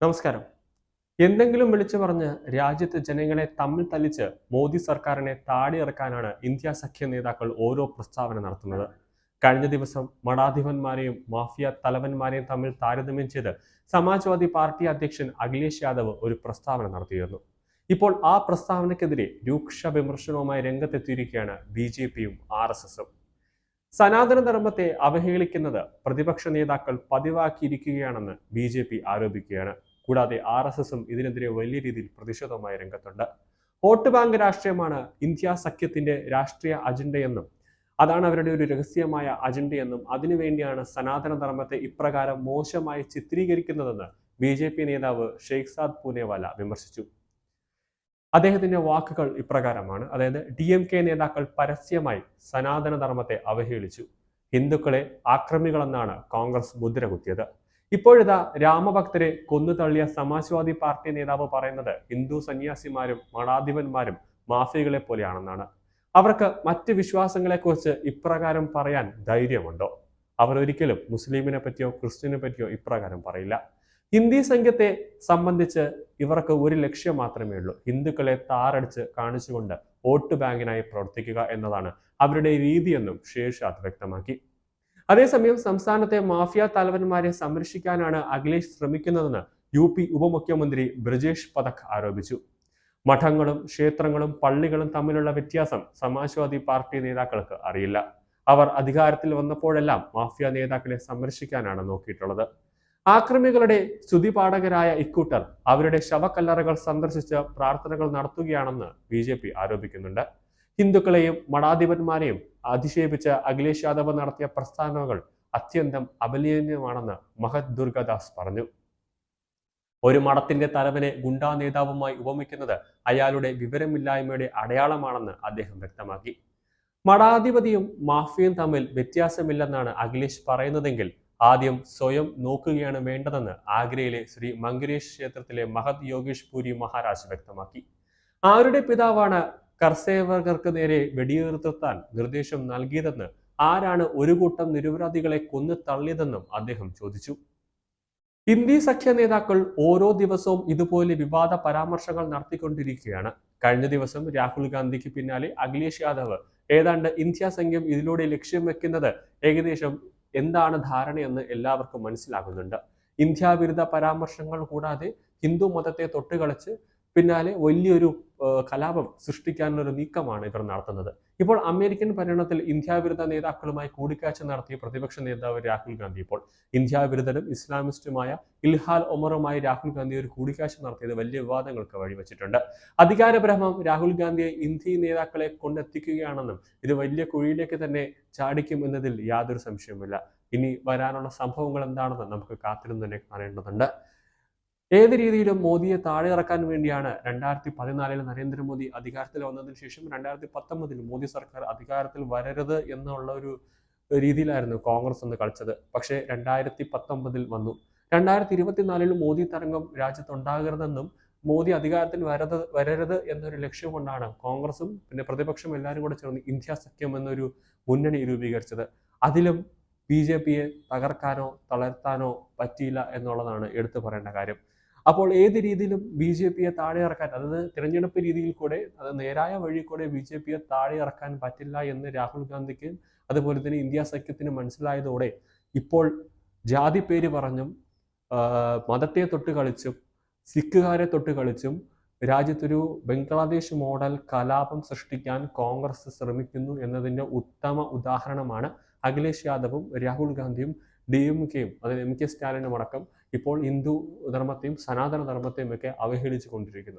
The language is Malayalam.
നമസ്കാരം. എന്തെങ്കിലും വിളിച്ചു പറഞ്ഞ് രാജ്യത്ത് ജനങ്ങളെ തമ്മിൽ തല്ലിച്ച് മോദി സർക്കാരിനെ താടിയിറക്കാനാണ് ഇന്ത്യ സഖ്യ നേതാക്കൾ ഓരോ പ്രസ്താവന നടത്തുന്നത്. കഴിഞ്ഞ ദിവസം മഠാധിപന്മാരെയും മാഫിയ തലവന്മാരെയും തമ്മിൽ താരതമ്യം ചെയ്ത് സമാജ്വാദി പാർട്ടി അധ്യക്ഷൻ അഖിലേഷ് യാദവ് ഒരു പ്രസ്താവന നടത്തിയിരുന്നു. ഇപ്പോൾ ആ പ്രസ്താവനയ്ക്കെതിരെ രൂക്ഷ വിമർശനവുമായി രംഗത്തെത്തിയിരിക്കുകയാണ് BJPയും RSSും. സനാതന ധർമ്മത്തെ അവഹേളിക്കുന്നത് പ്രതിപക്ഷ നേതാക്കൾ പതിവാക്കിയിരിക്കുകയാണെന്ന് BJP ആരോപിക്കുകയാണ്. കൂടാതെ RSSും ഇതിനെതിരെ വലിയ രീതിയിൽ പ്രതിഷേധവുമായി രംഗത്തുണ്ട്. വോട്ട് ബാങ്ക് രാഷ്ട്രീയമാണ് ഇന്ത്യ സഖ്യത്തിന്റെ രാഷ്ട്രീയ അജണ്ടയെന്നും അതാണ് അവരുടെ ഒരു രഹസ്യമായ അജണ്ടയെന്നും അതിനുവേണ്ടിയാണ് സനാതന ധർമ്മത്തെ ഇപ്രകാരം മോശമായി ചിത്രീകരിക്കുന്നതെന്ന് BJP നേതാവ് ഷെയ്ഖ്സാദ് പൂനെവാല വിമർശിച്ചു. അദ്ദേഹത്തിന്റെ വാക്കുകൾ ഇപ്രകാരമാണ്. അതായത് DMK നേതാക്കൾ പരസ്യമായി സനാതന ധർമ്മത്തെ അവഹേളിച്ചു. ഹിന്ദുക്കളെ ആക്രമികളെന്നാണ് കോൺഗ്രസ് മുദ്ര കുത്തിയത്. ഇപ്പോഴിതാ രാമഭക്തരെ കൊന്നു തള്ളിയ സമാജ്വാദി പാർട്ടി നേതാവ് പറയുന്നത് ഹിന്ദു സന്യാസിമാരും മഠാധിപന്മാരും മാഫിയകളെ പോലെയാണെന്നാണ്. അവർക്ക് മറ്റ് വിശ്വാസങ്ങളെക്കുറിച്ച് ഇപ്രകാരം പറയാൻ ധൈര്യമുണ്ടോ? അവർ ഒരിക്കലും മുസ്ലിമിനെ പറ്റിയോ ക്രിസ്ത്യനെ പറ്റിയോ ഇപ്രകാരം പറയില്ല. ഹിന്ദി സംഘത്തെ സംബന്ധിച്ച് ഇവർക്ക് ഒരു ലക്ഷ്യം മാത്രമേ ഉള്ളൂ: ഹിന്ദുക്കളെ താറടിച്ച് കാണിച്ചുകൊണ്ട് വോട്ട് ബാങ്കിനായി പ്രവർത്തിക്കുക എന്നതാണ് അവരുടെ രീതിയെന്നും ഷെയ്ഖ്സാദ് വ്യക്തമാക്കി. അതേസമയം സംസ്ഥാനത്തെ മാഫിയ തലവന്മാരെ സംരക്ഷിക്കാനാണ് അഖിലേഷ് ശ്രമിക്കുന്നതെന്ന് UP ഉപമുഖ്യമന്ത്രി ബ്രജേഷ് പഥക് ആരോപിച്ചു. മഠങ്ങളും ക്ഷേത്രങ്ങളും പള്ളികളും തമ്മിലുള്ള വ്യത്യാസം സമാജ്വാദി പാർട്ടി നേതാക്കൾക്ക് അറിയില്ല. അവർ അധികാരത്തിൽ വന്നപ്പോഴെല്ലാം മാഫിയ നേതാക്കളെ സംരക്ഷിക്കാനാണ് നോക്കിയിട്ടുള്ളത്. ആക്രമികളുടെ സ്തുതിപാഠകരായ ഇക്കൂട്ടർ അവരുടെ ശവക്കല്ലറകൾ സന്ദർശിച്ച് പ്രാർത്ഥനകൾ നടത്തുകയാണെന്ന് BJP ആരോപിക്കുന്നുണ്ട്. ഹിന്ദുക്കളെയും മഠാധിപന്മാരെയും അധിക്ഷേപിച്ച് അഖിലേഷ് യാദവ് നടത്തിയ പ്രസ്താവനകൾ അത്യന്തം അപലപനീയമാണെന്ന് മഹത് ദുർഗദാസ് പറഞ്ഞു. ഒരു മഠത്തിന്റെ തലവനെ ഗുണ്ടാ നേതാവുമായി ഉപമിക്കുന്നത് അയാളുടെ വിവരമില്ലായ്മയുടെ അടയാളമാണെന്ന് അദ്ദേഹം വ്യക്തമാക്കി. മഠാധിപതിയും മാഫിയയും തമ്മിൽ വ്യത്യാസമില്ലെന്നാണ് അഖിലേഷ് പറയുന്നതെങ്കിൽ ആദ്യം സ്വയം നോക്കുകയാണ് വേണ്ടതെന്ന് ആഗ്രയിലെ ശ്രീ മങ്കരേഷ് ക്ഷേത്രത്തിലെ മഹത് യോഗേഷ് പുരി മഹാരാജ് വ്യക്തമാക്കി. ആരുടെ പിതാവാണ് കർസേവകർക്ക് നേരെ വെടിയുതിർത്താൻ നിർദ്ദേശം നൽകിയതെന്ന്, ആരാണ് ഒരു കൂട്ടം നിരപരാധികളെ കൊന്നു തള്ളിയതെന്നും അദ്ദേഹം ചോദിച്ചു. ഇന്ത്യ സഖ്യ നേതാക്കൾ ഓരോ ദിവസവും ഇതുപോലെ വിവാദ പരാമർശങ്ങൾ നടത്തിക്കൊണ്ടിരിക്കുകയാണ്. കഴിഞ്ഞ ദിവസം രാഹുൽ ഗാന്ധിക്ക് പിന്നാലെ അഖിലേഷ് യാദവ് ഏതാണ്ട് ഇന്ത്യ സഖ്യം ഇതിലൂടെ ലക്ഷ്യം വെക്കുന്നത് ഏകദേശം എന്താണ് ധാരണയെന്ന് എല്ലാവർക്കും മനസ്സിലാകുന്നുണ്ട്. ഇന്ത്യ വിരുദ്ധ പരാമർശങ്ങൾ കൂടാതെ ഹിന്ദു മതത്തെ തൊട്ടുകളിച്ച് പിന്നാലെ വലിയൊരു കലാപം സൃഷ്ടിക്കാനുള്ള ഒരു നീക്കമാണ് ഇവർ നടത്തുന്നത്. ഇപ്പോൾ അമേരിക്കൻ പര്യടനത്തിൽ ഇന്ത്യ വിരുദ്ധ നേതാക്കളുമായി കൂടിക്കാഴ്ച നടത്തിയ പ്രതിപക്ഷ നേതാവ് രാഹുൽ ഗാന്ധി ഇപ്പോൾ ഇന്ത്യ വിരുദ്ധരും ഇസ്ലാമിസ്റ്റുമായ ഇൽഹാൽ ഒമറുമായി രാഹുൽ ഗാന്ധി ഒരു കൂടിക്കാഴ്ച നടത്തിയത് വലിയ വിവാദങ്ങൾക്ക് വഴിവെച്ചിട്ടുണ്ട്. അധികാരഭ്രമം രാഹുൽ ഗാന്ധിയെ ഇന്ത്യ നേതാക്കളെ കൊണ്ടെത്തിക്കുകയാണെന്നും ഇത് വലിയ കുഴിയിലേക്ക് തന്നെ ചാടിക്കും എന്നതിൽ യാതൊരു സംശയവുമില്ല. ഇനി വരാനുള്ള സംഭവങ്ങൾ എന്താണെന്ന് നമുക്ക് കാത്തിരുന്ന് തന്നെ കാണേണ്ടതുണ്ട്. ഏത് രീതിയിലും മോദിയെ താഴെ ഇറക്കാൻ വേണ്ടിയാണ് 2014 നരേന്ദ്രമോദി അധികാരത്തിൽ വന്നതിന് ശേഷം 2019 മോദി സർക്കാർ അധികാരത്തിൽ വരരുത് എന്നുള്ള ഒരു രീതിയിലായിരുന്നു കോൺഗ്രസ് ഒന്ന് കളിച്ചത്. പക്ഷേ 2019 വന്നു. 2024 മോദി തരംഗം രാജ്യത്തുണ്ടാകരുതെന്നും മോദി അധികാരത്തിൽ വരരുത് എന്നൊരു ലക്ഷ്യം കൊണ്ടാണ് കോൺഗ്രസും പിന്നെ പ്രതിപക്ഷം എല്ലാവരും കൂടെ ചേർന്ന് ഇന്ത്യ സഖ്യം എന്നൊരു മുന്നണി രൂപീകരിച്ചത്. അതിലും BJPയെ തകർക്കാനോ തളർത്താനോ പറ്റിയില്ല എന്നുള്ളതാണ് എടുത്തു പറയേണ്ട കാര്യം. അപ്പോൾ ഏത് രീതിയിലും BJPയെ താഴെ ഇറക്കാൻ, അതായത് തിരഞ്ഞെടുപ്പ് രീതിയിൽ കൂടെ, അത് നേരായ വഴി കൂടെ BJPയെ താഴെ ഇറക്കാൻ പറ്റില്ല എന്ന് രാഹുൽ ഗാന്ധിക്ക് അതുപോലെ തന്നെ ഇന്ത്യ സഖ്യത്തിന് മനസ്സിലായതോടെ ഇപ്പോൾ ജാതി പേര് പറഞ്ഞും മതത്തെ തൊട്ട് കളിച്ചും സിഖുകാരെ തൊട്ട് കളിച്ചും രാജ്യത്തൊരു ബംഗ്ലാദേശ് മോഡൽ കലാപം സൃഷ്ടിക്കാൻ കോൺഗ്രസ് ശ്രമിക്കുന്നു എന്നതിൻ്റെ ഉത്തമ ഉദാഹരണമാണ് അഖിലേഷ് യാദവും രാഹുൽ ഗാന്ധിയും DMKയും അതായത് MK സ്റ്റാലിനും അടക്കം ഇപ്പോൾ ഹിന്ദു ധർമ്മത്തെയും സനാതന ധർമ്മത്തെയും ഒക്കെ അവഹേളിച്ചു കൊണ്ടിരിക്കുന്നത്.